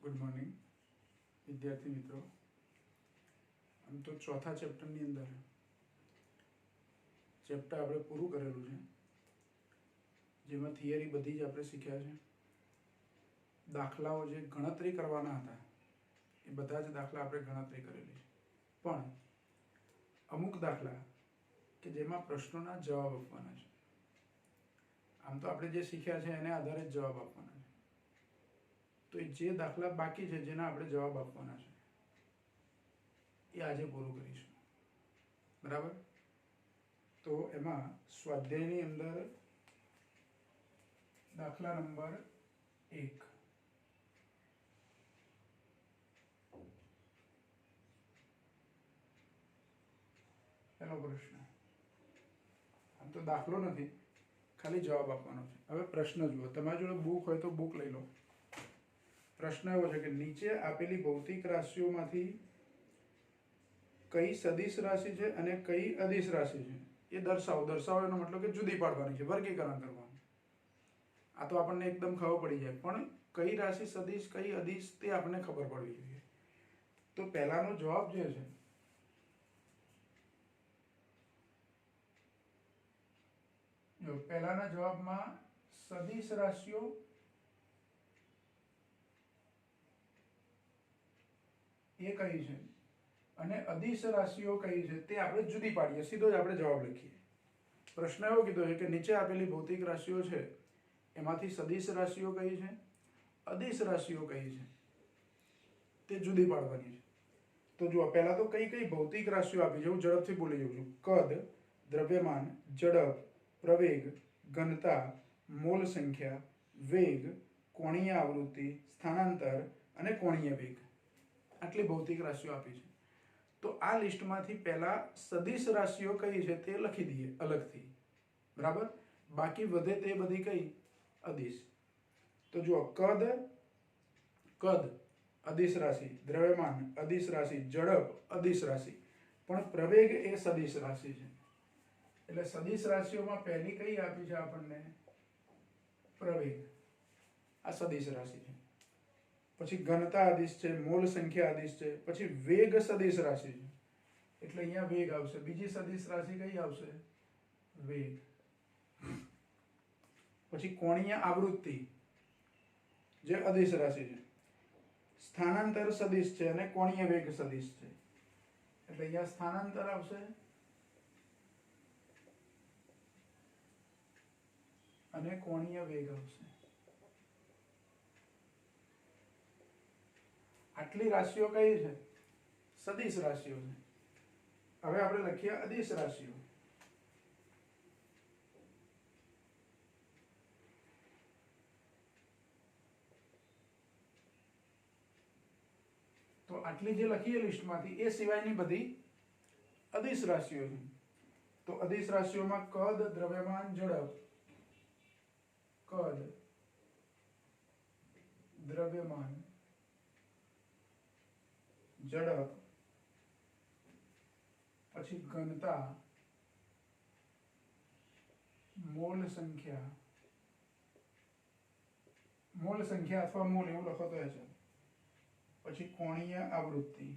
Good morning विद्यार्थी मित्रों। आम तो चौथा चैप्टरनी अंदर चैप्टर આપણે પૂરું કરેલું છે, જેમાં થિયરી બધી જ આપણે શીખ્યા છે। દાખલાઓ જે ગણતરી કરવાના હતા એ બધા જ દાખલા આપણે ગણતરી કરેલી છે, પણ અમુક દાખલા કે જેમાં પ્રશ્નોના જવાબ આપવાના છે। આમ તો આપણે જે શીખ્યા છે એને આધારે જ જવાબ આપવાના છે, તો એ જે દાખલા બાકી છે જેના આપણે જવાબ આપવાના છે એ આજે પૂરું કરીશું, બરાબર। તો એમાં સ્વાધ્યાયની અંદર દાખલા નંબર 1 પહેલો પ્રશ્ન। આમ તો દાખલો નથી, ખાલી જવાબ આપવાનો છે। હવે પ્રશ્ન જુઓ, તમારી જોડે બુક હોય તો બુક લઈ લો। પ્રશ્ન એવો છે કે નીચે આપેલી ભૌતિક રાશિઓમાંથી કઈ સદિશ રાશિ છે અને કઈ અદિશ રાશિ છે એ દર્શાવો। દર્શાવો એનો મતલબ કે જુદી પાડવાની છે, વર્ગીકરણ કરવાનું। આ તો આપણને એકદમ ખબર પડી જાય, પણ કઈ રાશિ સદિશ કઈ અદિશ તે આપણને ખબર પડવી જોઈએ। તો પહેલાનો જવાબ જે છે જો પહેલાના જવાબમાં સદિશ રાશિઓ એ કઈ છે અને અદિશ રાશિઓ કઈ છે તે આપણે જુદી પાડીએ, સીધો જ આપણે જવાબ લખીએ। પ્રશ્ન એવો કીધો છે કે નીચે આપેલી ભૌતિક રાશિઓ છે એમાંથી સદિશ રાશિઓ કઈ છે, અદિશ રાશિઓ કઈ છે તે જુદી પાડવાની છે। તો જુઓ, પહેલા તો કઈ કઈ ભૌતિક રાશિઓ આપી છે હું ઝડપથી બોલી જાઉં છું। કદ, દ્રવ્યમાન, ઝડપ, પ્રવેગ, ઘનતા, મોલ સંખ્યા, વેગ, કોણીય આવૃત્તિ, સ્થાનાંતર અને કોણીય વેગ, આટલી ભૌતિક રાશિઓ આપી છે। તો આ લિસ્ટમાંથી પહેલા સદિશ રાશિઓ કઈ છે તે લખી દઈએ અલગથી, બરાબર। બાકી વધે તે બધી કઈ અદિશ। તો જુઓ, કદ અદિશ રાશિ, દ્રવ્યમાન અદિશ રાશિ, ઝડપ અદિશ રાશિ, પણ પ્રવેગ એ સદિશ રાશિ છે। એટલે સદિશ રાશિઓમાં પહેલી કઈ આપી છે આપણને? પ્રવેગ, આ સદિશ રાશિ છે। પછી ઘનતા અદિશ છે, મોલ સંખ્યા અદિશ છે, પછી વેગ સદિશ રાશિ છે એટલે અહીંયા વેગ આવશે। બીજી સદિશ રાશિ કઈ આવશે? વેગ। પછી કોણીય આવૃત્તિ જે અદિશ રાશિ છે, સ્થાનાંતર સદિશ છે અને કોણીય વેગ સદિશ છે એટલે અહીંયા સ્થાનાંતર આવશે અને કોણીય વેગ આવશે। આટલી રાશિઓ કઈ છે? સદિશ રાશિઓ છે। હવે આપણે લખીએ અદિશ રાશિઓ। તો આટલી જે લખીએ લિસ્ટમાંથી એ સિવાયની બધી અદિશ રાશિઓ છે। તો અદિશ રાશિઓમાં કદ, દ્રવ્યમાન, ઝડપ, કદ, દ્રવ્યમાન, ઝડપ, પછી ઘનતા, મોલ સંખ્યા અથવા મોલ એવું લખો તો છે, પછી કોણીય આવૃત્તિ,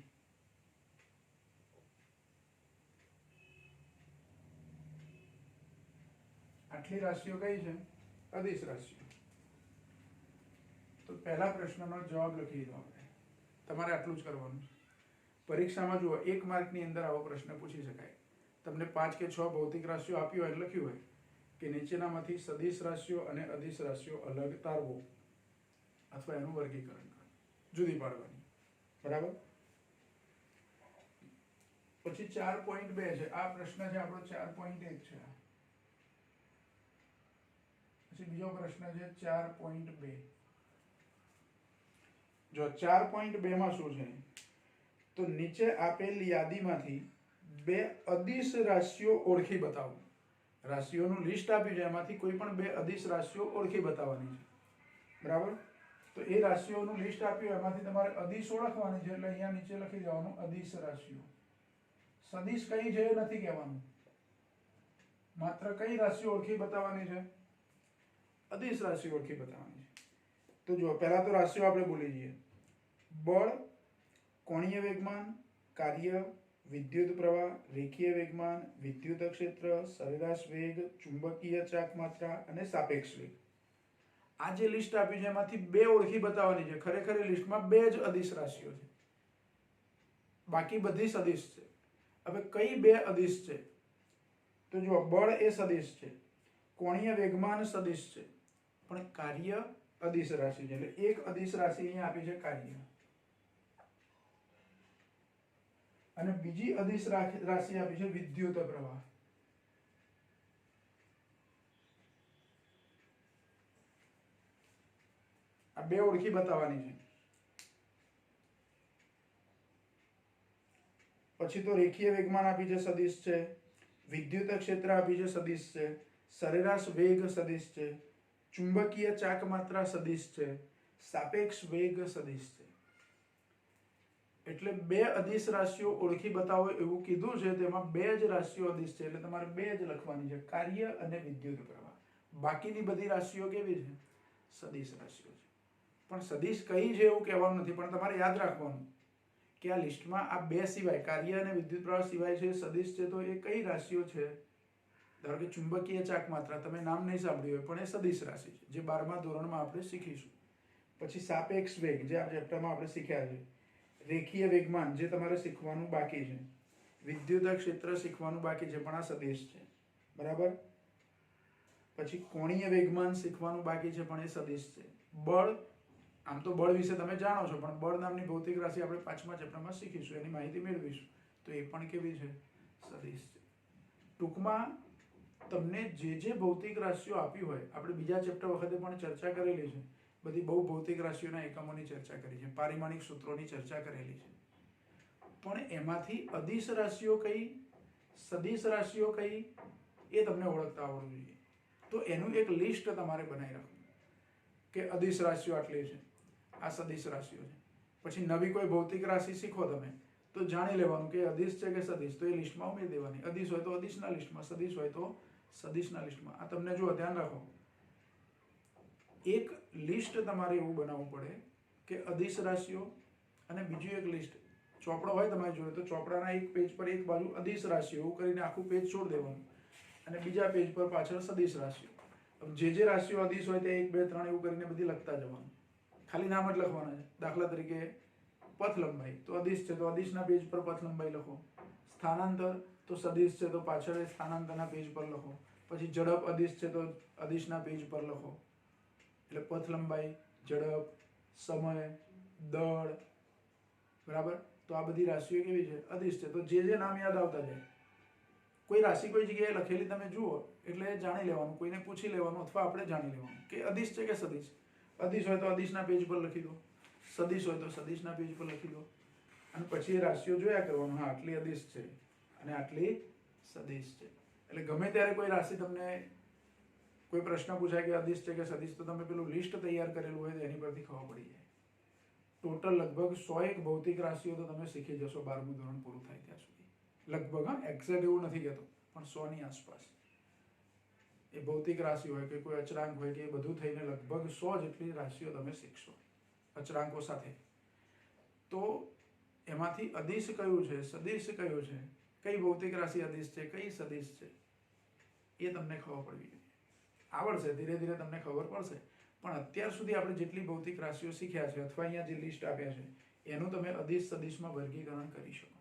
આટલી રાશિઓ કઈ છે? અદિશ રાશિઓ। તો પહેલા પ્રશ્નનો જવાબ લખી દો આપણે, તમારે આટલું જ કરવાનું છે। પરીક્ષામાં જુઓ, 1 માર્કની અંદર આવો પ્રશ્ન પૂછી શકાય। તમને 5 કે 6 ભૌતિક રાશિઓ આપી હોય એટલે લખ્યું હોય કે નીચેનામાંથી સદિશ રાશિઓ અને અદિશ રાશિઓ અલગ તારવો અથવા એનું વર્ગીકરણ કરો, જુદી પાડવાની, બરાબર। પછી 4.2 છે, આ પ્રશ્ન છે આપણો 4.1 છે। પછી બીજો પ્રશ્ન છે 4.2। જો 4.2 માં શું છે? તો નીચે આપેલ યાદીમાંથી 2 અદિશ રાશિઓ ઓળખી બતાવો। રાશિઓનું લિસ્ટ આપ્યું છે, એમાંથી કોઈ પણ 2 અદિશ રાશિઓ ઓળખી બતાવવાની છે, બરાબર। તો એ રાશિઓનું લિસ્ટ આપ્યું એમાંથી તમારે અદિશ ઓળખવાની છે એટલે અહીંયા નીચે લખી દેવાનું અદિશ રાશિઓ। સદિશ કઈ છે એ નથી કહેવાનું, માત્ર કઈ રાશિઓ ઓળખી બતાવવાની છે? અદિશ રાશિ ઓળખી બતાવવાની છે। તો જો પહેલા તો રાશિઓ આપણે બોલી જઈએ। બળ, કોણીય વેગમાન, કાર્ય, વિદ્યુત પ્રવાહ, રેખીય વેગમાન, વિદ્યુત ક્ષેત્ર, સરેરાશ વેગ, ચુંબકીય ચાક માત્રા અને સાપેક્ષ વેગ. આ જે લિસ્ટ આપ્યું છે એમાંથી બે ઓળખી બતાવવાની છે. ખરેખર એ લિસ્ટમાં બે જ અદિશ રાશિઓ છે, બાકી બધી સદિશ છે. હવે કઈ બે અદિશ છે? તો જો બળ એ સદિશ છે, કોણીય વેગમાન સદિશ છે, પણ કાર્ય અદિશ રાશિ છે. એટલે એક અદિશ રાશિ અહીંયા આપી છે કાર્ય, અને બીજી અદિશ રાશિ આપી છે વિદ્યુત પ્રવાહ. આ બે ઓળખી બતાવવાની છે. પછી તો રેખીય વેગમાન આપી છે સદિશ છે, વિદ્યુત ક્ષેત્ર આપી છે સદિશ છે, સરેરાશ વેગ સદિશ છે, ચુંબકીય ચાક માત્રા સદિશ છે, સાપેક્ષ વેગ સદિશ છે. એટલે બે અદિશ રાશિઓ ઓળખી બતાવો એવું કીધું છે. તેમાં બે જ રાશિઓ અદિશ છે, એટલે તમારે બે જ લખવાની છે, કાર્ય અને વિદ્યુત પ્રવાહ. બાકીની બધી રાશિઓ કેવી છે? સદિશ રાશિઓ છે. પણ સદિશ કઈ છે એવું કહેવાનું નથી, પણ તમારે યાદ રાખવાનું કે આ લિસ્ટમાં આ બે સિવાય, કાર્ય અને વિદ્યુત પ્રવાહ સિવાય છે સદિશ છે, તો એ કઈ રાશિઓ છે? ધારો કે ચુંબકીય ચાક માત્રા, તમે નામ નહીં સાંભળ્યું હોય પણ એ સદિશ રાશિ છે, જે 12મા ધોરણમાં આપણે શીખીશું. પછી સાપેક્ષ વેગ, જે આ ચેપ્ટરમાં આપણે શીખ્યા છે. રેખીય વેગમાન, જે તમારે શીખવાનું બાકી છે. વિદ્યુત ક્ષેત્ર શીખવાનું બાકી છે, પણ આ સદિશ છે, બરાબર. પછી કોણીય વેગમાન શીખવાનું બાકી છે, પણ એ સદિશ છે. બળ, આમ તો બળ વિશે તમે જાણો છો, પણ બળ નામની ભૌતિક રાશિ આપણે 5મા ચેપ્ટરમાં શીખીશું, એની માહિતી મેળવીશું. તો એ પણ કેવી છે? સદિશ છે. ટૂંકમાં તમને જે ભૌતિક રાશિઓ આપી હોય, આપણે બીજા ચેપ્ટર વખતે પણ ચર્ચા કરેલી છે. બધી બહુ ભૌતિક રાશિઓના એકમોની ચર્ચા કરી છે, પારિમાણિક સૂત્રોની ચર્ચા કરેલી છે. પણ એમાંથી અદિશ રાશિઓ કઈ, સદિશ રાશિઓ કઈ, એ તમને ઓળખતા આવડવું જોઈએ. તો એનું એક લિસ્ટ તમારે બનાવી રાખવું કે અદિશ રાશિઓ આટલી છે, આ સદિશ રાશિઓ છે. પછી નવી કોઈ ભૌતિક રાશિ શીખો તમે, તો જાણી લેવાનું કે અદિશ છે કે સદિશ, તો એ લિસ્ટમાં ઉમેરી દેવાની. અદિશ હોય તો અદિશના લિસ્ટમાં, સદિશ હોય તો સદિશના લિસ્ટમાં. આ તમને જો ધ્યાન રાખો, એક લિસ્ટ તમારે એવું બનાવવું પડે કે અદિશ રાશિઓ, અને બીજું એક લિસ્ટ, ચોપડો હોય તમારી જોડે તો ચોપડાના એક પેજ પર એક બાજુ અદિશ રાશિઓ એવું કરીને આખું પેજ છોડી દેવાનું, અને બીજા પેજ પર પાછળ સદિશ રાશિઓ. જે રાશિઓ અદિશ હોય તે 1 2 3 એવું કરીને બધી લખતા જવાનું. ખાલી નામ જ લખવાના છે. દાખલા તરીકે પથ લંબાઈ, તો અદિશ છે તો અદિશના પેજ પર પથ લંબાઈ લખો. સ્થાનાંતર તો સદિશ છે તો પાછળ સ્થાનાંતરના પેજ પર લખો. પછી ઝડપ અદિશ છે તો અદિશના પેજ પર લખો. એટલે પથ લંબાઈ, ઝડપ, સમય, દળ, બરાબર. તો આ બધી રાશિઓ કેવી છે? અદિશ છે. તો જે નામ યાદ આવતા જાય, કોઈ રાશિ કોઈ જગ્યાએ લખેલી તમે જુઓ એટલે જાણી લેવાનું, કોઈને પૂછી લેવાનું, અથવા આપણે જાણી લેવાનું કે અદિશ છે કે સદિશ. અદિશ હોય તો અદિશના પેજ પર લખી દો, સદિશ હોય તો સદિશના પેજ પર લખી દો, અને પછી એ રાશિઓ જોયા કરવાનું. હા, આટલી અદિશ છે અને આટલી સદિશ છે. એટલે ગમે ત્યારે કોઈ રાશિ તમને કોઈ પ્રશ્ન પૂછાય કે અદિશ છે કે સદિશ, તો તમે પેલું લિસ્ટ તૈયાર કરેલું હોય તો એની પરથી ખબર પડી જાય. ટોટલ લગભગ 101 ભૌતિક રાશિઓ તો તમે શીખી જશો 12મું ધોરણ પૂરું થાય ત્યાં સુધી. લગભગ, હા, એક્ઝેક્ટ એવું નથી કહેતો, પણ 100ની આસપાસ એ ભૌતિક રાશિ હોય કે કોઈ અચળાંક હોય કે એ બધું થઈને લગભગ 100 જેટલી રાશિઓ તમે શીખશો અચળાંકો સાથે. તો એમાંથી અદિશ કયું છે, સદિશ કયું છે, કઈ ભૌતિક રાશિ અદિશ છે, કઈ સદિશ છે, એ તમને ખબર પડવી જોઈએ. આવડશે, ધીરે ધીરે તમને ખબર પડશે. પણ અત્યાર સુધી આપણે જેટલી ભૌતિક રાશિઓ શીખ્યા છે, અથવા અહીંયા જે લિસ્ટ આપ્યા છે, એનું તમે અદિશ સદિશમાં વર્ગીકરણ કરી શકો,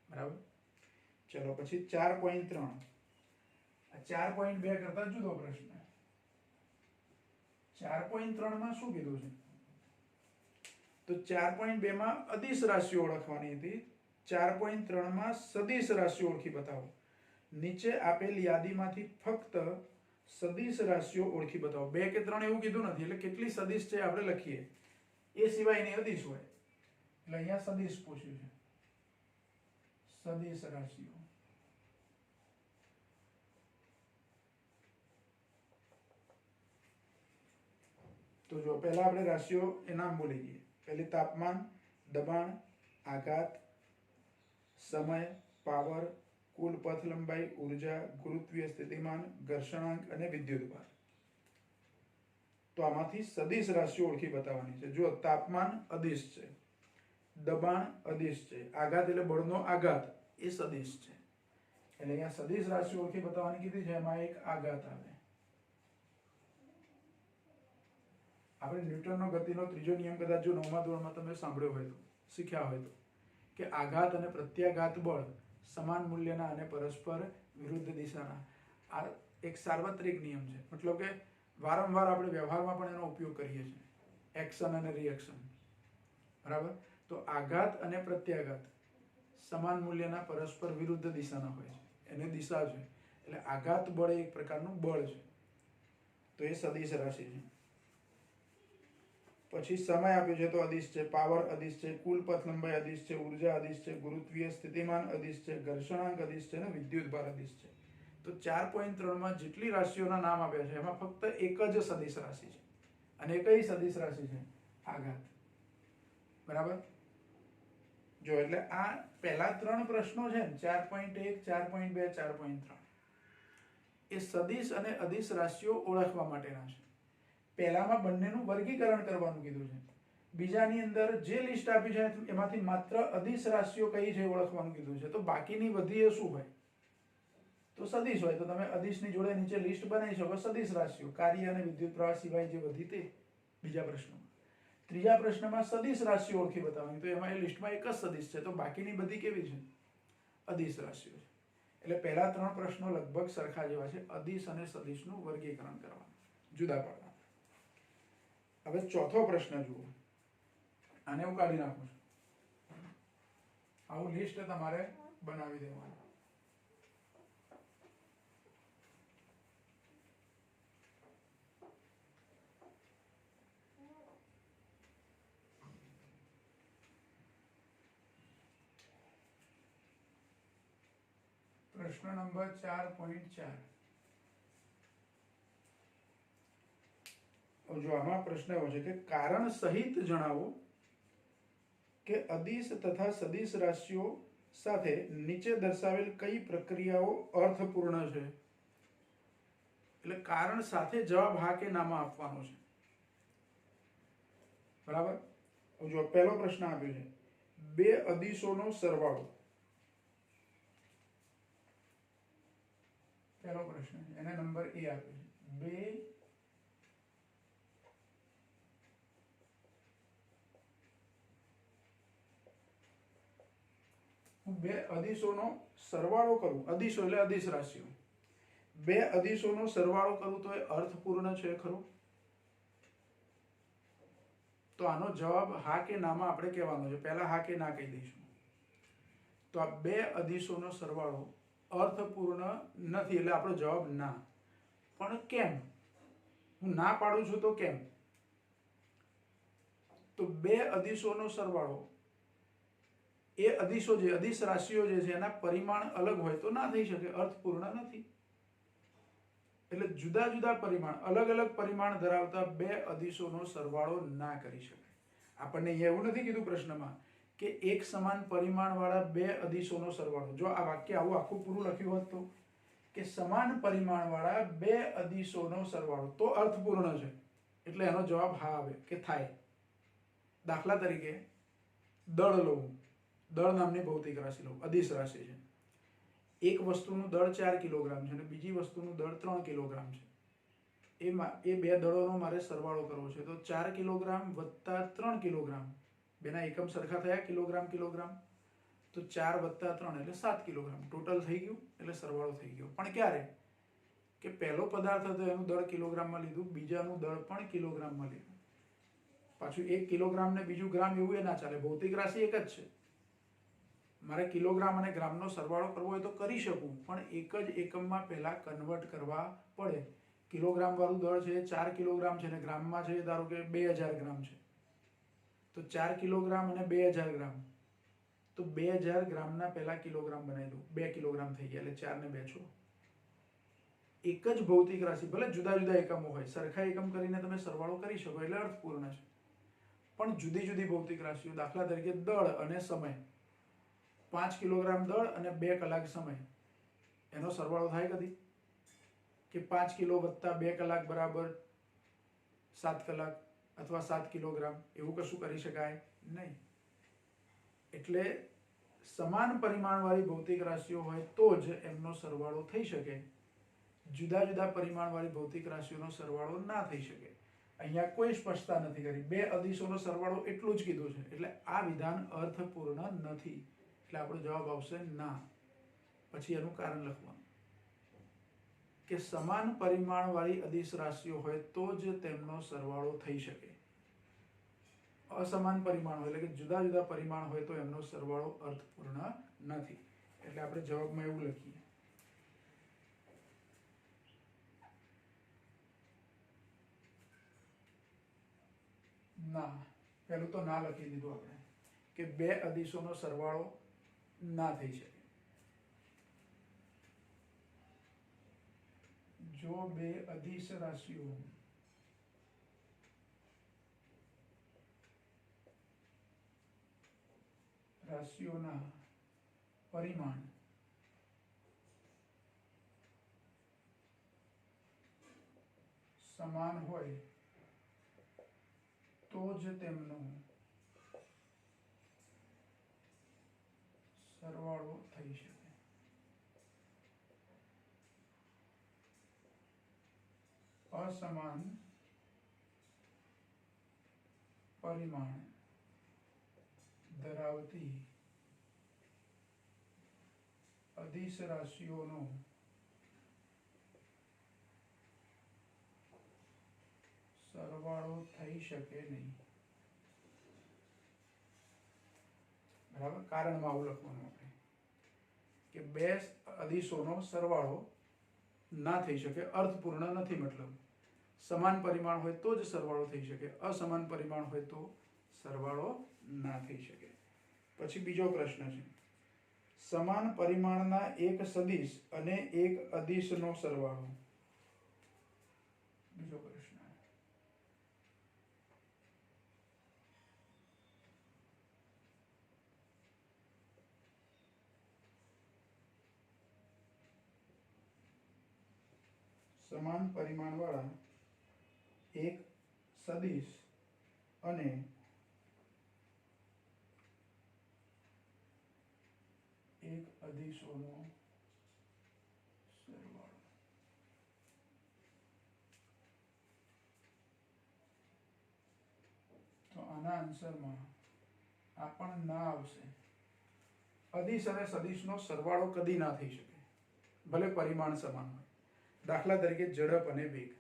બરાબર. ચલો પછી 4.3. આ 4.2 કરતા જુદો પ્રશ્ન. 4.3 માં શું કીધું છે? તો 4.2 માં અદિશ રાશિઓ ઓળખવાની હતી. 4.3 માં સદિશ રાશિઓ ઓળખી બતાવો. નીચે આપેલ યાદીમાંથી ફક્ત સદિશ રાશિઓ ઓળખી બતાવો. 2 કે 3 એવું કીધું નથી, એટલે કેટલી સદિશ છે આપણે લખીએ. એ સિવાયની અદિશ હોય એટલે અહીંયા સદિશ પૂછ્યું છે, સદિશ રાશિઓ. તો જો પહેલા આપણે રાશિઓ એ નામ બોલી દઈએ. પહેલી તાપમાન, દબાણ, આઘાત, સમય, પાવર, કુલ પથ લંબાઈ, ઉર્જા, ગુરુત્વીય સ્થિતિમાન, ઘર્ષણાંક અને વિદ્યુત ભાર. તો આમાંથી સદિશ રાશિઓ ઓળખી બતાવવાની છે. જો તાપમાન અદિશ છે, દબાણ અદિશ છે, આઘાત એટલે બળનો આઘાત એ સદિશ છે. એટલે અહીંયા સદિશ રાશિ ઓળખી બતાવવાની કીધી છે, એમાં એક આઘાત આવે. આપણે ન્યૂટનનો ગતિનો ત્રીજો નિયમ કદાચ જો 9મા ધોરણમાં તમે સાંભળ્યો હોય તો, શીખ્યા હોય તો, કે આઘાત અને પ્રત્યાઘાત બળ સમાન મૂલ્યના અને પરસ્પર વિરુદ્ધ દિશાના. આ એક સાર્વત્રિક નિયમ છે, મતલબ કે વારંવાર આપણે વ્યવહારમાં પણ એનો ઉપયોગ કરીએ છીએ, એક્શન અને રિએક્શન. બરાબર? તો આઘાત અને પ્રત્યાઘાત સમાન મૂલ્યના પરસ્પર વિરુદ્ધ દિશાના હોય છે, એને દિશા છે. એટલે આઘાત બળ એક પ્રકારનું બળ છે, તો એ સદિશ રાશિ છે. પછી સમય આપ્યો છે તો અદિશ છે, પાવર અદિશ છે, કુલ પથ લંબાઈ અદિશ છે, ઉર્જા અદિશ છે, ગુરુત્વીય સ્થિતિમાન અદિશ છે, ઘર્ષણાંક અદિશ છે અને વિદ્યુત ભાર અદિશ છે. તો 4.3 માં જેટલી રાશિઓના નામ આપ્યા છે એમાં ફક્ત એક જ સદિશ રાશિ છે, અને કઈ સદિશ રાશિ છે? આઘાત. બરાબર? જો એટલે આ પહેલા 3 પ્રશ્નો છે ને, 4.1, 4.2, 4.3, એ સદિશ અને અદિશ રાશિઓ ઓળખવા માટેના છે. પહેલામાં બંનેનું વર્ગીકરણ કરવાનું કીધું છે, બીજાની અંદર જે લિસ્ટ આપી છે એમાંથી માત્ર અદિશ રાશિઓ કઈ છે ઓળખવાનું કીધું છે. તો બાકીની બધી એ શું હોય? તો સદિશ હોય. તો તમે અદિશની જોડે નીચે લિસ્ટ બનાવી શકો, સદિશ રાશિઓ, કાર્ય અને વિદ્યુત પ્રવાહ સિવાય જે બધી તે બીજા પ્રશ્નમાં. ત્રીજા પ્રશ્નમાં સદિશ રાશિઓ ઓળખી બતાવવાની, તો એમાં એ લિસ્ટમાં એક જ સદિશ છે, તો બાકીની બધી કેવી છે? અદિશ રાશિઓ છે. એટલે પહેલા 3 પ્રશ્નો લગભગ સરખા જેવા છે, અદિશ અને સદિશનું વર્ગીકરણ કરવાનું, જુદા પાડવાનું. હવે ચોથો પ્રશ્ન જુઓ, આને હું કાઢી નાખું છું. આવું લિસ્ટ તમારે બનાવી દેવાનું. પ્રશ્ન નંબર 4.4. જો આમાં પ્રશ્ન એવો છે કે કારણ સહિત જણાવો કે અદિશ તથા સદિશ રાશિઓ સાથે નીચે દર્શાવેલ કઈ પ્રક્રિયાઓ અર્થપૂર્ણ છે. એટલે કારણ સાથે જવાબ હા કે નામાં આપવાનો છે. બરાબર? જો પહેલો પ્રશ્ન આપ્યો છે, બે અદિશોનો સરવાળો. પહેલો પ્રશ્ન છે, એને નંબર એ આપ્યો છે, બે અદિશોનો સરવાળો કરું, અદિશો એટલે અદિશ રાશિઓ, બે અદિશોનો સરવાળો કરું તો એ અર્થપૂર્ણ છે ખરું? તો આનો જવાબ હા કે નામાં આપણે કહેવાનો છે. પહેલા હા કે ના કહી દઈશું. તો આ બે અદિશોનો સરવાળો અર્થપૂર્ણ નથી, એટલે આપણો જવાબ ના. પણ કેમ? હું ના પાડું છું તો કેમ? તો બે અદિશોનો સરવાળો, એ અદિશો જે અદિશ રાશિઓ જે છે એના પરિમાણ અલગ હોય તો ના થઈ શકે, અર્થપૂર્ણ નથી. એટલે જુદા જુદા પરિમાણ, અલગ અલગ પરિમાણ ધરાવતા બે અદિશોનો સરવાળો ના કરી શકાય. આપણને એવું નથી કીધું પ્રશ્નમાં કે એક સમાન પરિમાણ વાળા બે અદિશોનો સરવાળો. જો આ વાક્ય આવું આખું પૂરું લખ્યું હોત તો કે સમાન પરિમાણ વાળા બે અદિશોનો સરવાળો, તો અર્થપૂર્ણ છે, એટલે એનો જવાબ હા આવે કે થાય. દાખલા તરીકે દળ લઉં, દળ નામની ભૌતિક રાશિ લઉં, અદિશ રાશિ છે. એક વસ્તુનું દળ 4 કિલોગ્રામ છે અને બીજી વસ્તુનું દળ 3 કિલોગ્રામ છે. એ બે દળોનો મારે સરવાળો કરવો છે. તો 4 કિલોગ્રામ વત્તા 3 કિલોગ્રામ, બેના એકમ સરખા થયા, કિલોગ્રામ કિલોગ્રામ. તો 4 વત્તા 3 એટલે 7 કિલોગ્રામ ટોટલ થઈ ગયું, એટલે સરવાળો થઈ ગયો. પણ ક્યારે? કે પહેલો પદાર્થ હતો એનું દળ કિલોગ્રામમાં લીધું, બીજાનું દળ પણ કિલોગ્રામમાં લીધું. પાછું 1 કિલોગ્રામ ને બીજું ગ્રામ એવું એ ના ચાલે, ભૌતિક રાશિ એક જ છે. મારે કિલોગ્રામ અને ગ્રામનો સરવાળો કરવો હોય તો કરી શકું, પણ એક જ એકમમાં પહેલા કન્વર્ટ કરવા પડે. કિલોગ્રામ વાળું દળ છે 4 કિલોગ્રામ છે અને ગ્રામમાં છે ધારો કે 2000 ગ્રામ છે. તો 4 કિલોગ્રામ અને 2000 ગ્રામ, તો 2000 ગ્રામના પહેલા કિલોગ્રામ બનાવી દઉં, 2 કિલોગ્રામ થઈ ગયા, એટલે 4 ને 2 છો. એક જ ભૌતિક રાશિ, ભલે જુદા જુદા એકમો હોય, સરખા એકમ કરીને તમે સરવાળો કરી શકો, એટલે અર્થપૂર્ણ છે. પણ જુદી જુદી ભૌતિક રાશિઓ, દાખલા તરીકે દળ અને સમય, 5 કિલોગ્રામ દળ અને 2 કલાક સમય, એનો સરવાળો થાય કદી? કે 5 કિલો વત્તા 2 કલાક બરાબર 7 કલાક, અથવા 7 કિલોગ્રામ, એવું કશું કરી શકાય નહીં. એટલે સમાન પરિમાણવાળી ભૌતિક રાશિઓ હોય તો જ એમનો સરવાળો થઈ શકે, જુદા જુદા પરિમાણવાળી ભૌતિક રાશિઓનો સરવાળો ના થઈ શકે. અહીંયા કોઈ સ્પષ્ટતા નથી કરી, બે અદિશોનો સરવાળો એટલું જ કીધું છે, એટલે આ વિધાન અર્થપૂર્ણ નથી, એટલે આપણો જવાબ આવશે ના. પછી એનું કારણ લખવાનું કે સમાન પરિમાણવાળી અદિશ રાશિઓ હોય તો જ તેમનો સરવાળો થઈ શકે. અસમાન પરિમાણ હોય એટલે કે જુદા જુદા પરિમાણ હોય તો એમનો સરવાળો અર્થપૂર્ણ નથી, એટલે આપણે જવાબમાં એવું લખીએ. ના, પેલું તો ના લખી દીધું આપણે કે બે અદિશોનો સરવાળો ના થઈ શકે. જો બે અદિશ રાશિઓના પરિમાણ સમાન હોય તો જ તેમનો સરવાળો થઈ શકે. અસમાન પરિમાણ ધરાવતી અદિશ રાશિઓનો સરવાળો થઈ શકે નહીં. બરાબર, કારણમાં આવું લખવાનું આપણે કે બે અદિશોનો સરવાળો ના થઈ શકે, અર્થપૂર્ણ નથી. મતલબ સમાન પરિમાણ હોય તો જ સરવાળો થઈ શકે, અસમાન પરિમાણ હોય તો સરવાળો ના થઈ શકે. પછી બીજો પ્રશ્ન છે, સમાન પરિમાણના એક સદિશ અને એક અદિશનો સરવાળો. બીજો પ્રશ્ન, સમાન પરિમાણવાળા એક સદિશ અને એક અદિશોનો સરવાળો. તો આના આન્સરમાં આ પણ ના આવશે. અદિશ અને સદિશનો સરવાળો કદી ના થઈ શકે, ભલે પરિમાણ સમાન હોય. દાખલા તરીકે ઝડપ અને વેગ.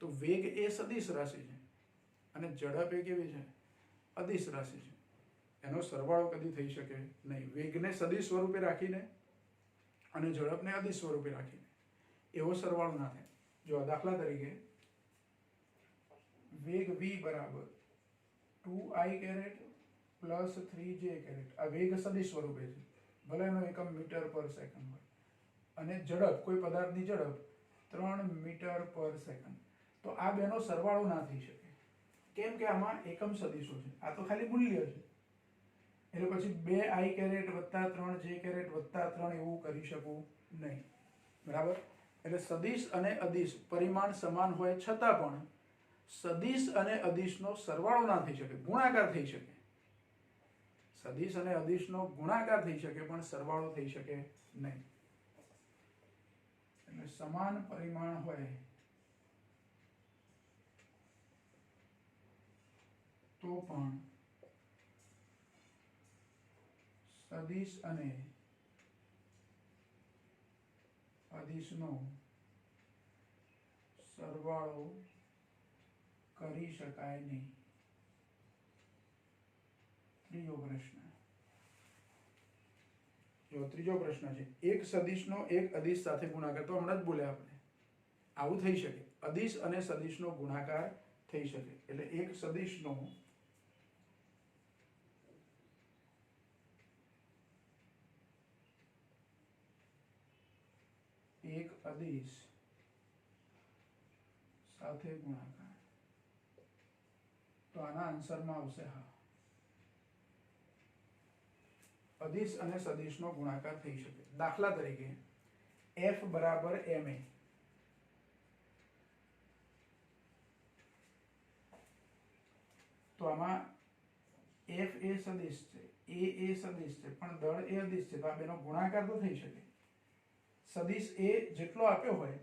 તો વેગ એ સદિશ રાશિ છે અને ઝડપ એ કેવી છે? અદિશ રાશિ છે. એનો સરવાળો કદી થઈ શકે નહીં. વેગને સદિશ સ્વરૂપે રાખીને અને ઝડપને અદિશ સ્વરૂપે રાખીને એવો સરવાળો ના થાય. જો દાખલા તરીકે વેગ v બરાબર 2i caret plus 3j caret. આ વેગ સદિશ સ્વરૂપે છે, ભલે એનો એકમ મીટર પર સેકન્ડ હોય. અને ઝડપ, કોઈ પદાર્થની ઝડપ 3 મીટર પર સેકન્ડ. તો આ બેનો સરવાળો ના થઈ શકે, કેમ કે આમાં એકમ સદિશો છે, આ તો ખાલી મૂલ્ય છે. એટલે પછી 2i કેરેટ વત્તા 3j કેરેટ વત્તા 3 એવું કરી શકું નહીં. બરાબર, એટલે સદિશ અને અદિશ પરિમાણ સમાન હોય છતાં પણ સદિશ અને અદિશનો સરવાળો ના થઈ શકે, ગુણાકાર થઈ શકે. સદિશ અને અદિશનો ગુણાકાર થઈ શકે પણ સરવાળો થઈ શકે નહીં. એટલે સમાન પરિમાણ હોય તો પણ સદિશ અને અદિશનો સરવાળો કરી શકાય નહીં. ત્રીજો પ્રશ્ન. જો ત્રીજો પ્રશ્ન છે, એક સદિશનો એક અદિશ સાથે ગુણાકાર. તો હમણાં જ બોલ્યા આપણે, આવું થઈ શકે. અદિશ અને સદિશનો ગુણાકાર થઈ શકે. એટલે એક સદિશનો એક અદિશ સાથે ગુણાકાર. તો આના આન્સરમાં આવશે હા. અદિશ અને સદિશનો ગુણાકાર થઈ શકે. દાખલા તરીકે f બરાબર ma. તો આમાં એફ એ સદિશ છે, એ સદિશ છે, પણ દળ એ અદિશ છે, તો આ બેનો ગુણાકાર તો થઈ શકે. સદિશ એ જેટલો આપ્યો હોય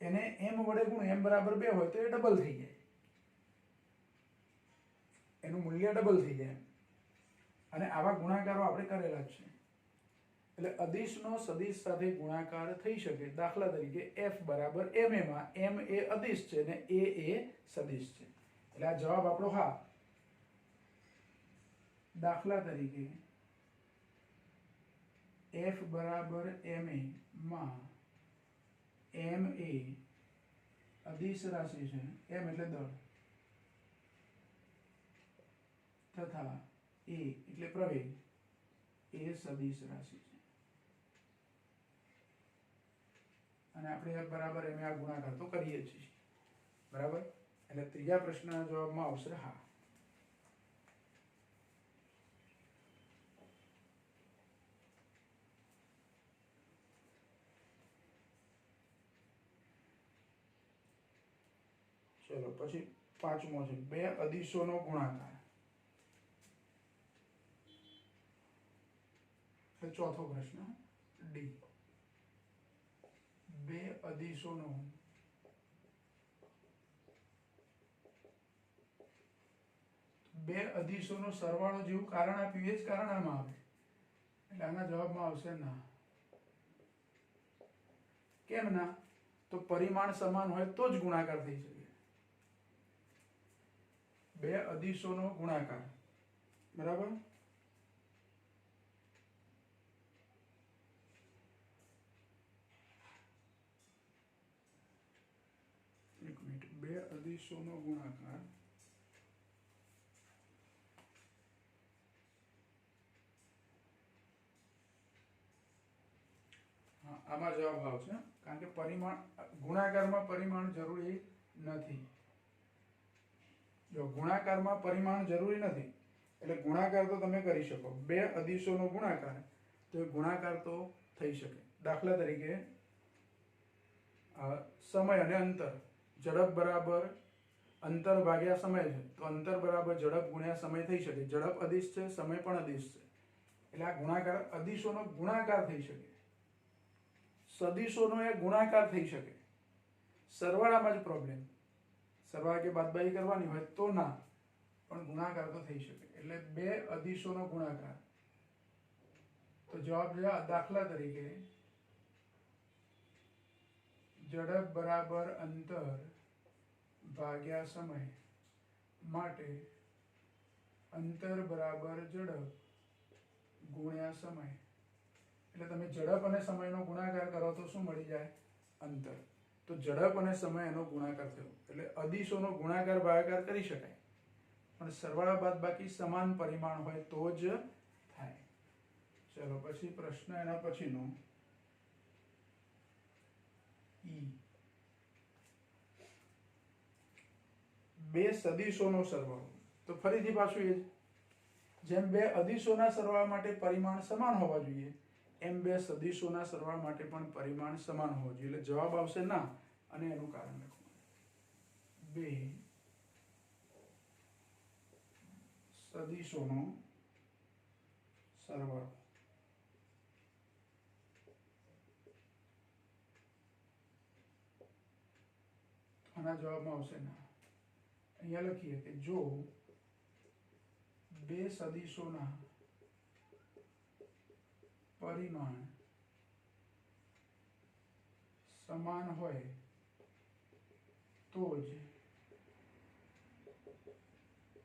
એને m વડે ગુણ, m બરાબર 2 હોય તો એ ડબલ થઈ જાય, એનું મૂલ્ય ડબલ થઈ જાય. અને આવા ગુણાકારો આપણે કરેલા જ છે. એટલે અદિશનો સદિશ સાથે ગુણાકાર થઈ શકે. દાખલા તરીકે f બરાબર m માં m એ અદિશ છે ને એ સદિશ છે. એટલે આ જવાબ આપણો હા. દાખલા તરીકે f બરાબર ma માં m એ અદિશ રાશિ છે, m એટલે દળ, તથા a એટલે પ્રવેગ એ સદિશ રાશિ છે. અને આપણે f બરાબર m આ ગુણાકાર તો કરીએ છીએ, બરાબર. એટલે ત્રીજા પ્રશ્નના જવાબમાં આવશે હા. ચલો પછી પાંચમો છે બે અદિશોનો ગુણાકાર. ચોથો પ્રશ્ન ડી. બે અદિશોનો સરવાળો જેવું કારણ આપ્યું એ જ કારણ આમાં આવે. એટલે આના જવાબમાં આવશે ના. કેમ ના? તો પરિમાણ સમાન હોય તો જ ગુણાકાર થઈ શકે. બે અદિશોનો ગુણાકાર, બરાબર. એક મિનિટ. બે અદિશોનો ગુણાકાર આમાં જવાબ આવશે, કારણ કે પરિમાણ ગુણાકારમાં પરિમાણ જરૂરી નથી. જો ગુણાકારમાં પરિમાણ જરૂરી નથી એટલે ગુણાકાર તો તમે કરી શકો. બે અદિશોનો ગુણાકાર, તો એ ગુણાકાર તો થઈ શકે. દાખલા તરીકે સમય અને અંતર, ઝડપ બરાબર અંતર ભાગ્યા સમય છે, તો અંતર બરાબર ઝડપ ગુણ્યા સમય થઈ શકે. ઝડપ અદિશ છે, સમય પણ અદિશ છે, એટલે આ ગુણાકાર અદિશોનો ગુણાકાર થઈ શકે. સદિશોનો એ ગુણાકાર થઈ શકે. સરવાળામાં જ પ્રોબ્લેમ. સરવાળા કે બાદબાકી કરવાની હોય તો ના, પણ ગુણાકાર તો થઈ શકે. એટલે બે અદિશોનો ગુણાકાર, તો જવાબ છે દાખલા તરીકે ઝડપ બરાબર અંતર ભાગ્યા સમય માટે અંતર બરાબર ઝડપ ગુણ્યા સમય. એટલે તમે ઝડપ અને સમયનો ગુણાકાર કરો તો શું મળી જાય? અંતર. તો ઝડપ અને સમય એનો ગુણાકાર થયો. એટલે અદિશોનો ગુણાકાર ભાગાકાર કરી શકાય, પણ સરવાળા બાદબાકી સમાન પરિમાણ હોય તો જ થાય. ચલો પછી પ્રશ્ન એના પછીનો ઈ. બે સદિશોનો સરવાળો. તો ફરીથી પાછું એ જ, જેમ બે અદિશોના સરવાળા માટે પરિમાણ સમાન હોવા જોઈએ એમ બે સદિશોના સરવાળા માટે પણ પરિમાણ સમાન હોવું જોઈએ. એટલે જવાબ આવશે ના, અને એનું કારણ લખવાનું. બે સદિશોનો સરવાળો આના જવાબમાં આવશે ના. અહીંયા લખીએ કે જો બે સદિશોના પરિમાણ સમાન હોય તો જ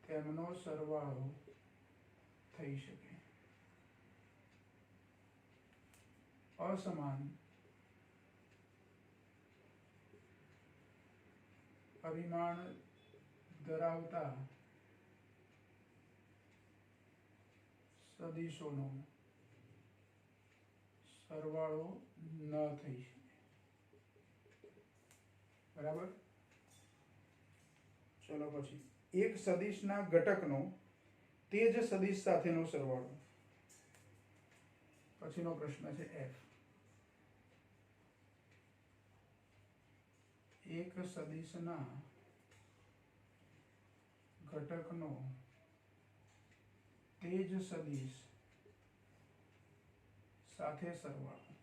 તેમનો સરવાળો થઈ શકે. અસમાન પરિમાણ ધરાવતા સદિશોનો સરવાળો ન થઈ શકે. બરાબર. ચલો પછી એક સદિશના ઘટકનો તે જ સદિશ સાથેનો સરવાળો. પછીનો પ્રશ્ન છે એફ. એક સદિશના ઘટકનો તે જ સદિશ સાથે સરવાળો.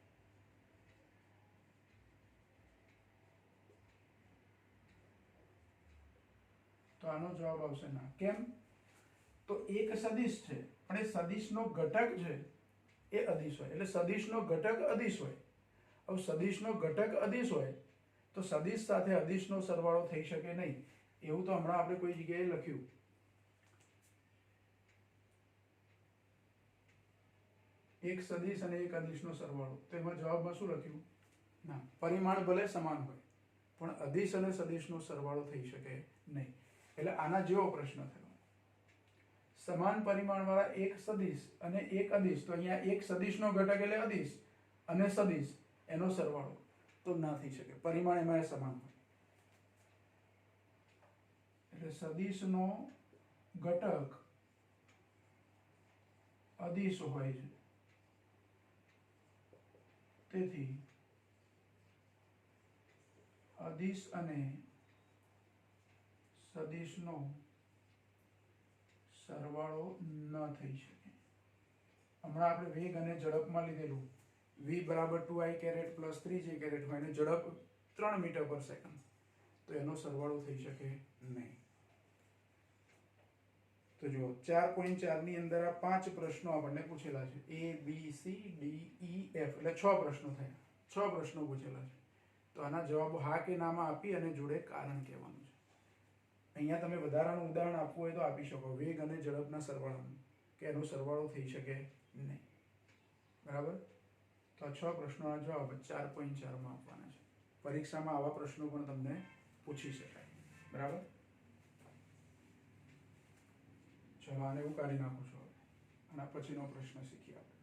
તો આનો જવાબ આવશે ના. કેમ? તો એક સદિશ છે પણ એ સદિશનો ઘટક છે એ અદિશ હોય, એટલે સદિશનો ઘટક અદિશ હોય. હવે સદિશનો ઘટક અદિશ હોય તો સદિશ સાથે અદિશનો સરવાળો થઈ શકે નહીં. એવું તો હમણાં આપણે કોઈ જગ્યાએ લખ્યું. એક સદિશ અને એક અદિશનો સરવાળો, તો એમાં જવાબમાં શું લખ્યું? ના, પરિમાણ ભલે સમાન હોય પણ અદિશ અને સદિશનો સરવાળો થઈ શકે નહીં. એટલે આના જેવો પ્રશ્ન થયો. સમાન પરિમાણવાળા એક સદિશ અને એક અદિશ, તો અહીંયા એક સદિશનો ઘટક એટલે અદિશ અને સદિશ એનો સરવાળો તો ના થઈ શકે, પરિમાણ એમાં સમાન હોય. એટલે સદિશનો ઘટક અદિશ હોય છે, તેથી અદિશ અને સદિશનો સરવાળો ન થઈ શકે. હમણાં આપણે વેગ અને ઝડપમાં લીધેલું, v બરાબર 2i caret plus 3j caret હોય અને ઝડપ 3 મીટર પર સેકન્ડ, તો એનો સરવાળો થઈ શકે નહીં. તો જુઓ 4.4 ની અંદર આ 5 પ્રશ્નો આપણને પૂછેલા છે. A B C D E F એટલે 6 પ્રશ્નો થયા. 6 પ્રશ્નો પૂછેલા છે. તો આના જવાબો હા કે નામાં આપી અને જોડે કારણ કહેવાનું છે. અહીંયા તમે વધારાનું ઉદાહરણ આપવું હોય તો આપી શકો, વેગ અને ઝડપના સરવાળાનું, કે એનો સરવાળો થઈ શકે નહીં. બરાબર? તો આ 6 પ્રશ્નોના જવાબ 4.4 માં આપવાના છે. પરીક્ષામાં આવા પ્રશ્નો પણ તમને પૂછી શકાય. બરાબર? ચલો આને હું કાઢી નાખું છું. હવે આના પછીનો પ્રશ્ન શીખીએ આપણે.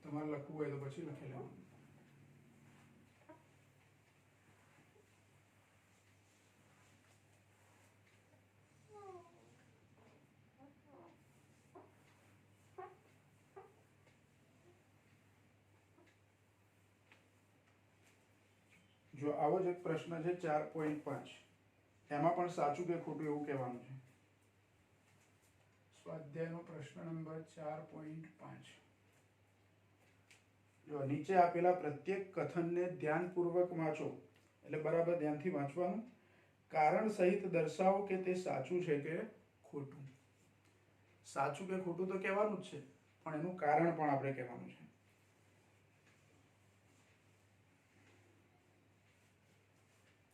તમારે લખવું હોય તો પછી લખી લેવાનું. જો આવો જ એક પ્રશ્ન છે 4.5, એમાં પણ સાચું કે ખોટું એવું કહેવાનું છે. સ્વાધ્યાયનો પ્રશ્ન નંબર 4.5. જો નીચે આપેલા પ્રત્યેક કથનને ધ્યાનપૂર્વક વાંચો, એટલે બરાબર ધ્યાનથી વાંચવાનું. કારણ સહિત દર્શાવો કે તે સાચું છે કે ખોટું. સાચું કે ખોટું તો કહેવાનું જ છે, પણ એનું કારણ પણ આપણે કહેવાનું છે.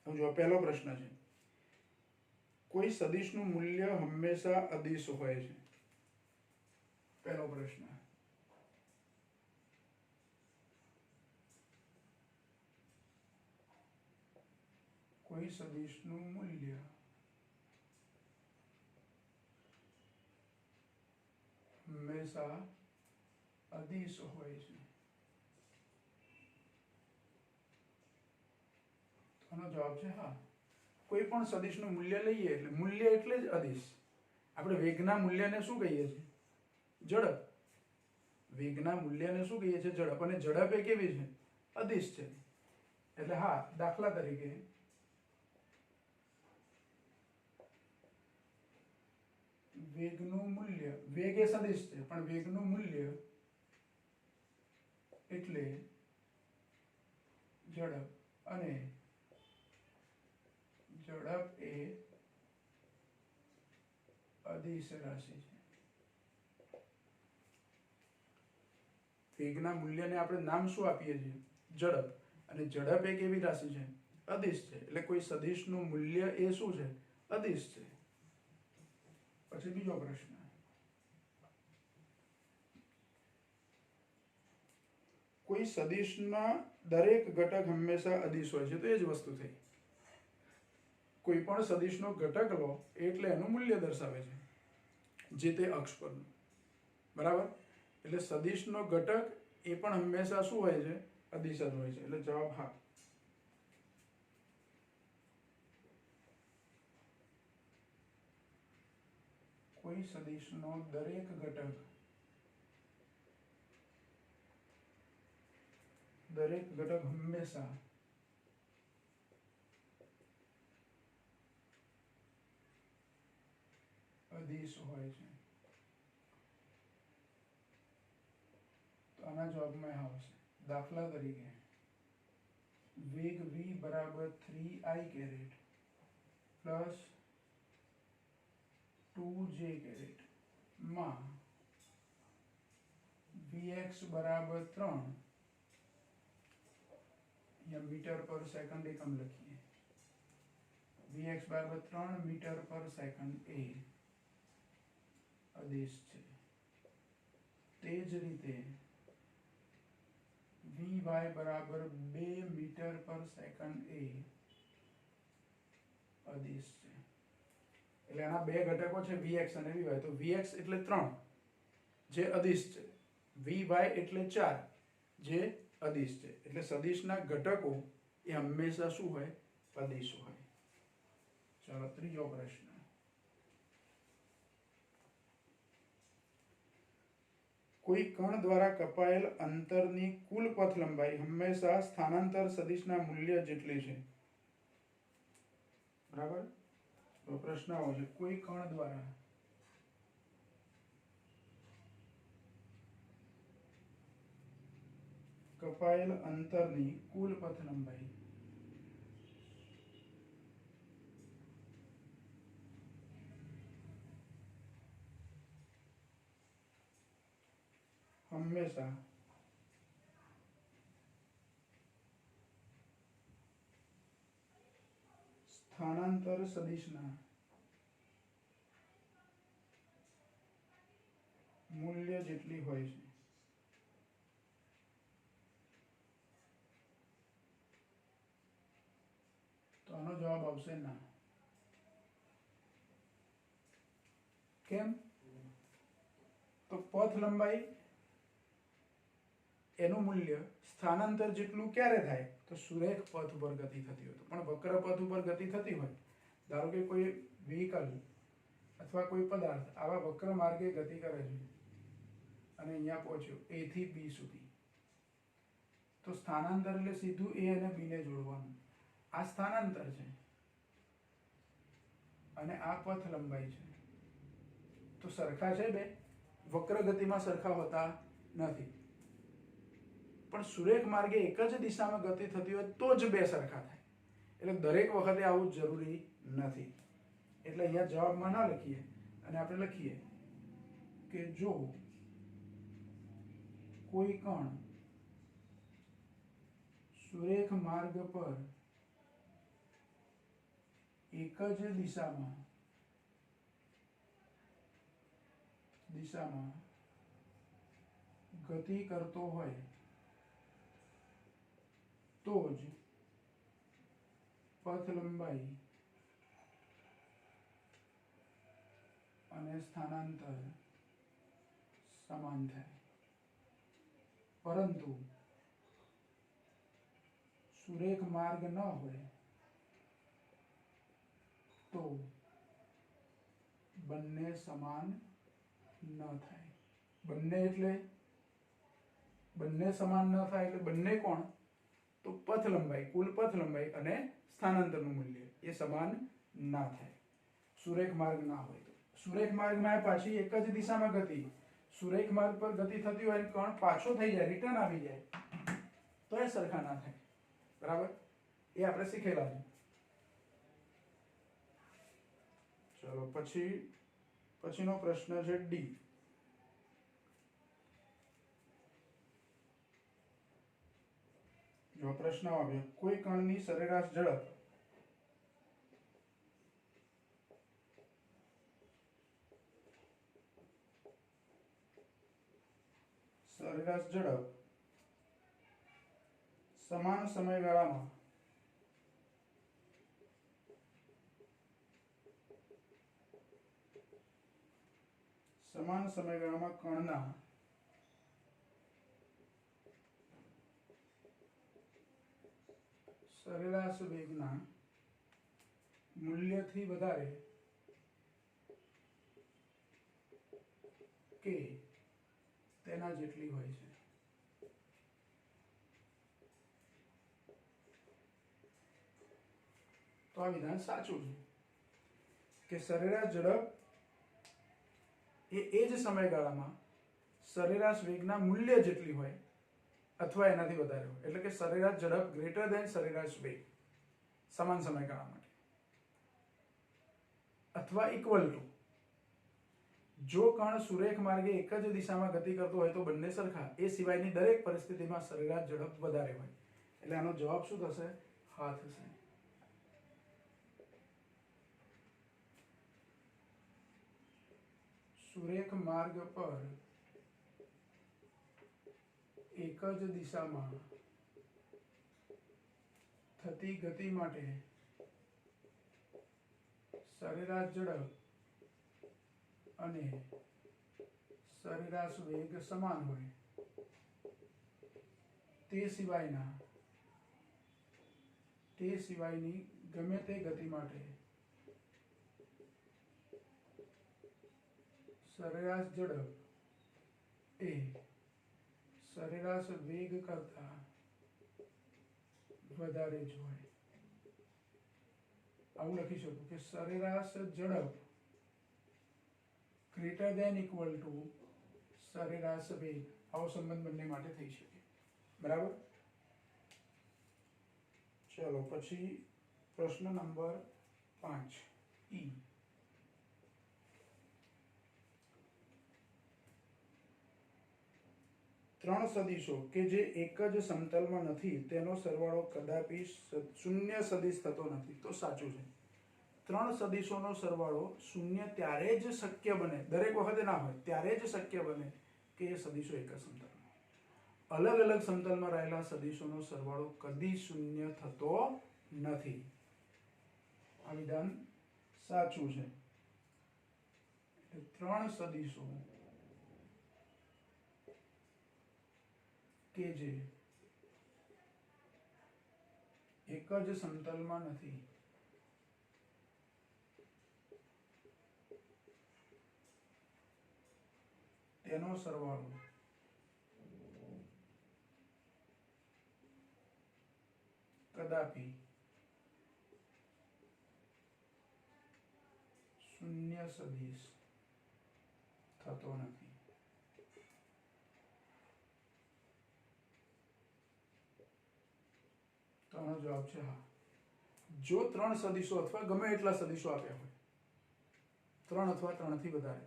જો પહેલો પ્રશ્ન છે, કોઈ સદિશનું મૂલ્ય હંમેશા અદિશ હોય છે. પહેલો પ્રશ્ન. કોઈ સદિશનું મૂલ્ય હંમેશા અદિશ હોય છે. આનો જવાબ છે હા. કોઈ પણ સદિશનું મૂલ્ય લઈએ એટલે મૂલ્ય એટલે જ અદિશ. આપણે વેગના મૂલ્યને શું કહીએ છીએ? ઝડપ. વેગના મૂલ્યને શું કહીએ છીએ? ઝડપ. અને ઝડપ એ કેવી છે? અદિશ છે. એટલે હા, દાખલા તરીકે વેગનું મૂલ્ય, વેગ એ સદિશ છે પણ વેગનું મૂલ્ય એટલે ઝડપ, અને ઝડપ એ અદિશ રાશિ છે. વેગના મૂલ્યને આપણે નામ શું આપીએ છીએ? ઝડપ. અને ઝડપ એક એવી રાશિ છે, અદિશ છે, એટલે કોઈ સદિશનું મૂલ્ય એ શું છે? અદિશ છે. પછી બીજો પ્રશ્ન, કોઈ સદિશના દરેક ઘટક હંમેશા અદિશ હોય છે. તો એ જ વસ્તુ થઈ. કોઈ પણ સદિશનો ઘટક લો એટલે એનું મૂલ્ય દર્શાવે છે, જે તે અક્ષ પરનું. બરાબર? એટલે સદિશનો ઘટક એ પણ હંમેશા શું હોય છે? અદિશ જ હોય છે. એટલે જવાબ હા. કોઈ સદિશનો દરેક ઘટક હંમેશા અદિશ હોય છે. આના જવાબમાં આવશે દાખલા તરીકે વેગ v બરાબર 3i caret plus 2j caret માં vx બરાબર 3 या मीटर पर सेकंड एकम लखीए vx बराबर 3 मीटर पर सेकंड ए आदेश છે તે જ રીતે vy બરાબર 2 મીટર પર સેકન્ડ એ આદેશ છે એટલે આના બે ઘટકો છે vx અને vy તો vx એટલે 3 જે અદિશ છે vy એટલે 4 જે અદિશ છે એટલે સદિશના ઘટકો એ હંમેશા શું હોય અદિશ હોય ચાલો ત્રીજો પ્રશ્ન કોઈ કણ દ્વારા કપાયેલ અંતરની કુલ પથ લંબાઈ હંમેશા સ્થાનાંતર સદિશના મૂલ્ય જેટલી છે બરાબર તો પ્રશ્ન આવો છે કોઈ કણ દ્વારા કપાયેલ અંતરની કુલ પથ લંબાઈ હંમેશા સ્થાનાંતર સદિશના મૂલ્ય જેટલી હોય છે તો આનો જવાબ આવશે ના કેમ તો પથ લંબાઈ એનું મૂલ્ય સ્થાનાંતર જેટલું ક્યારે થાય તો સુરેખ પથ ઉપર ગતિ થતી હોય તો પણ વક્ર પથ ઉપર ગતિ થતી હોય ધારો કે કોઈ વ્હીકલ અથવા કોઈ પદાર્થ આવા વક્ર માર્ગે ગતિ કરે છે અને અહીંયા પહોંચ્યો a થી b સુધી તો સ્થાનાંતર એટલે સીધું a અને b ને જોડવાનું આ સ્થાનાંતર છે અને આ પથ લંબાઈ છે તો સરખા છે બે વક્ર ગતિમાં સરખા હોતા નથી પણ સુરેખ માર્ગે એક જ દિશામાં ગતિ થતી હોય તો જ બે સરખા થાય એટલે દરેક વખતે આવું જરૂરી નથી એટલે અહીંયા જવાબમાં ના લખીએ અને આપણે લખીએ કે જો કોઈ કણ સુરેખ માર્ગ પર એક જ દિશામાં ગતિ કરતો હોય તો જ પથ લંબાઈ અને સ્થાનાંતર સમાન થાય પરંતુ સુરેખ માર્ગ ન હોય તો બંને સમાન ન થાય બંને એટલે બંને સમાન ન થાય એટલે બંને કોણ તો પથ લંબાઈ કુલ પથ લંબાઈ અને સ્થાનાંતરનું મૂલ્ય એ સમાન ના થાય સુરેખ માર્ગ ના હોય તો સુરેખ માર્ગમાં પાછી એક જ દિશામાં ગતિ સુરેખ માર્ગ પર ગતિ થતી હોય કણ પાછો થઈ જાય રિટર્ન આવી જાય તો એ સરખા ના થાય બરાબર એ આપણે શીખેલા છે ચલો પછીનો પ્રશ્ન છે ડી જો પ્રશ્ન આવ્યો કોઈ કણની સરેરાશ ઝડપ સમાન સમયગાળામાં કણના સરેરાશ વેગના મૂલ્યથી વધારે કે તેના જેટલી હોય છે તો આ વિધાન સાચું છે કે સરેરાશ ઝડપ એ જ સમયગાળામાં સરેરાશ વેગના મૂલ્ય જેટલી હોય અથવા એનાથી વધારે હોય, એટલે કે સરેરાશ ઝડપ ગ્રેટર દેન સરેરાશ વેગ સમાન સમયગાળા માટે, અથવા ઇક્વલ ટુ, જો કણ સુરેખ માર્ગે એક જ દિશામાં ગતિ કરતો હોય તો બંને સરખા, એ સિવાયની દરેક પરિસ્થિતિમાં સરેરાશ ઝડપ વધારે હોય. એટલે આનો જવાબ શું થશે? હા થશે. સુરેખ માર્ગ પર એક જ દિશામાં થતી ગતિ માટે સરેરાશ ઝડપ અને સરેરાશ વેગ સમાન હોય, તે સિવાયની ગમે તે ગતિ માટે સરેરાશ ઝડપ એ સરેરાશ વેગ કરતા વધારે જ હોય. આવું લખી શકું કે સરેરાશ ઝડપ ગ્રેટર દેન ઇક્વલ ટુ સરેરાશ વેગ. આવો સંબંધ બંને માટે થઈ શકે. બરાબર. ચલો પછી પ્રશ્ન નંબર 5 ઈ. ત્રણ સદિશો કે જે એક જ સમતલમાં નથી તેનો સરવાળો કદાપી શૂન્ય સદિશ થતો નથી. તો સાચું છે. ત્રણ સદિશોનો સરવાળો શૂન્ય ત્યારે જ શક્ય બને, દરેક વખતે ના હોય, ત્યારે જ શક્ય બને કે એ સદિશો એક જ સમતલમાં. અલગ અલગ સમતલમાં રહેલા સદિશોનો સરવાળો કદી શૂન્ય થતો નથી. આ વિધાન સાચું છે. ત્રણ સદિશો કે જે એક જ સમતલમાં નથી તેનો સરવાળો કદાપી શૂન્ય સદિશ થતો નથી. તો આનો જવાબ છે હા. જો ત્રણ સદિશો અથવા ગમે એટલા સદિશો આપ્યા હોય, ત્રણ અથવા ત્રણથી વધારે,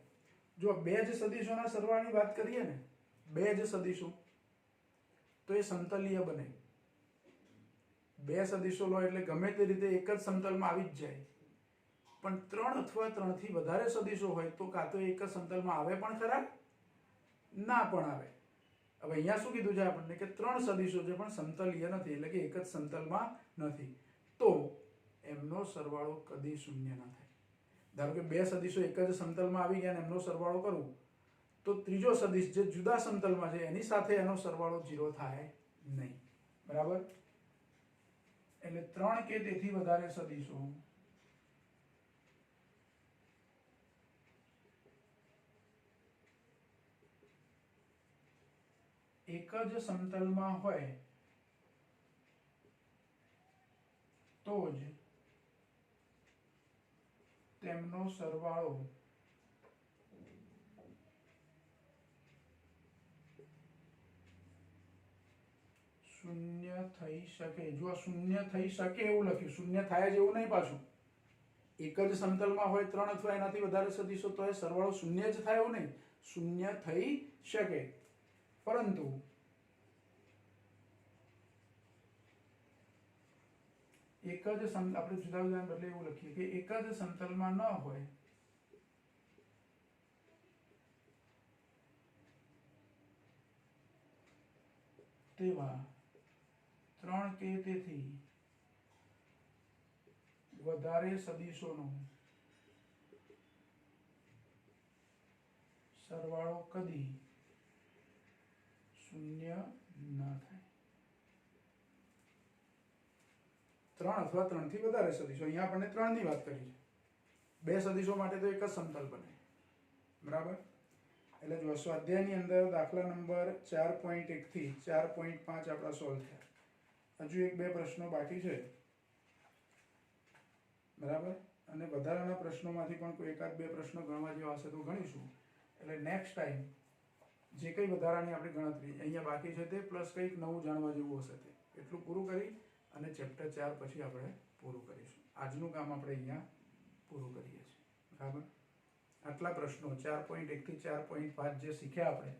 જો બે જ સદિશોના સરવાળાની વાત કરીએ ને, બે જ સદિશો, તો એ સમતલીય બને. બે સદિશો લો એટલે ગમે તે રીતે એક જ સમતલમાં આવી જ જાય. પણ ત્રણ અથવા ત્રણથી વધારે સદિશો હોય તો કાં તો એક જ સમતલમાં આવે પણ ખરા, ના પણ આવે. હવે અહીંયા શું કીધું છે આપણને કે ત્રણ સદિશો છે પણ સમતલીય નથી, એટલે કે એક જ સમતલમાં નથી, તો એમનો સરવાળો કદી શૂન્ય ના થાય. ધારો કે બે સદિશો એક જ સમતલમાં આવી ગયા અને એમનો સરવાળો કરું તો ત્રીજો સદિશ જે જુદા સમતલમાં છે એની સાથે એનો સરવાળો 0 થાય નહીં. બરાબર. એટલે ત્રણ કે તેથી વધારે સદિશો એક જ સમતલમાં હોય તો જ તેમનો સરવાળો શૂન્ય થઈ શકે. જો શૂન્ય થઈ શકે એવું લખ્યું, શૂન્ય થાય જ એવું નહીં પાછું. એક જ સમતલમાં હોય ત્રણ અથવા એનાથી વધારે સદિશો તો એ સરવાળો શૂન્ય જ થાય એવું નહીં, શૂન્ય થઈ શકે. પરંતુ એક જ આપણે જુદા જુદા બદલે એવું લખીએ કે એક જ સમતલમાં ન હોય તેવા ત્રણ કે તેથી વધારે સદિશોનો સરવાળો કદી શૂન્ય ન થાય. ત્રણ અથવા ત્રણથી વધારે સદિશો, અહીંયા આપણને ત્રણની વાત કરી છે. બે સદિશો માટે તો એક જ સમતલ બને. બરાબર. એટલે જો સ્વાધ્યાયની અંદર દાખલા નંબર 4.1 થી 4.5 આપણા સોલ્વ થયા. હજુ એક બે પ્રશ્નો બાકી છે. બરાબર. અને વધારાના પ્રશ્નોમાંથી પણ કોઈ એકાદ બે પ્રશ્નો ગણવા જેવા હશે તો ગણીશું. એટલે નેક્સ્ટ ટાઈમ જે કંઈ વધારાની આપણી ગણતરી અહીંયા બાકી છે તે પ્લસ કંઈક નવું જાણવા જેવું હશે તે એટલું પૂરું કરી અને ચેપ્ટર 4 પછી આપણે પૂરું કરીશું. આજનું કામ આપણે અહીંયા પૂરું કરીએ છીએ. બરાબર. આટલા પ્રશ્નો 4.1 થી 4.5 જે શીખ્યા આપણે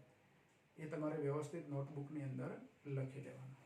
એ તમારે વ્યવસ્થિત નોટબુકની અંદર લખી લેવાના.